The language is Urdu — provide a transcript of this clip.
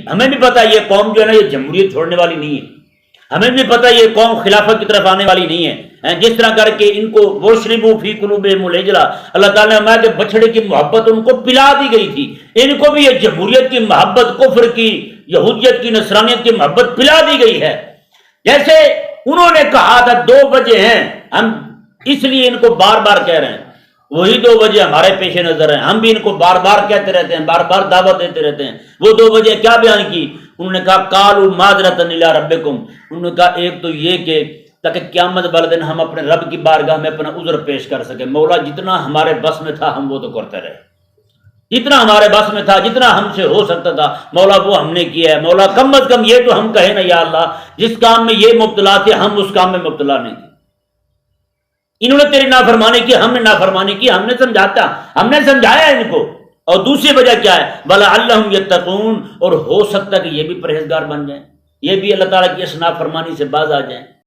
ہمیں بھی پتا یہ قوم جو ہے نا یہ جمہوریت چھوڑنے والی نہیں ہے، ہمیں بھی پتا یہ قوم خلافت کی طرف آنے والی نہیں ہے۔ جس طرح کر کے ان کو وَاشْرِبُوا فِي قُلُوبِهِمُ الْعِجْلَ، اللہ تعالیٰ نے فرمایا کہ بچڑے کی محبت ان کو پلا دی گئی تھی، ان کو بھی یہ جمہوریت کی محبت، کفر کی، یہودیت کی، نصرانیت کی محبت پلا دی گئی ہے۔ جیسے انہوں نے کہا تھا 2 بجے ہیں، ہم اس لیے ان کو بار بار کہہ رہے ہیں، وہی 2 بجے ہمارے پیش نظر ہیں، ہم بھی ان کو بار بار کہتے رہتے ہیں، بار بار دعوت دیتے رہتے ہیں۔ وہ 2 بجے کیا بیان کی؟ انہوں نے کہا قالوا معذرۃ الی ربکم، انہوں نے کہا ایک تو یہ کہ تاکہ قیامت والے دن ہم اپنے رب کی بارگاہ میں اپنا عذر پیش کر سکیں، مولا جتنا ہمارے بس میں تھا ہم وہ تو کرتے رہے، جتنا ہمارے بس میں تھا، جتنا ہم سے ہو سکتا تھا مولا وہ ہم نے کیا ہے، مولا کم از کم یہ تو ہم کہیں نا یا اللہ جس کام میں یہ مبتلا تھے ہم اس کام میں مبتلا نہیں تھے۔ انہوں نے تیری نافرمانی کی، ہم نے نافرمانی کی، ہم نے سمجھایا ان کو۔ اور دوسری وجہ کیا ہے؟ وَلَعَلَّهُمْ يَتَّقُونَ، اور ہو سکتا ہے کہ یہ بھی پرہیزگار بن جائیں، یہ بھی اللہ تعالیٰ کی اس نافرمانی سے باز آ جائیں۔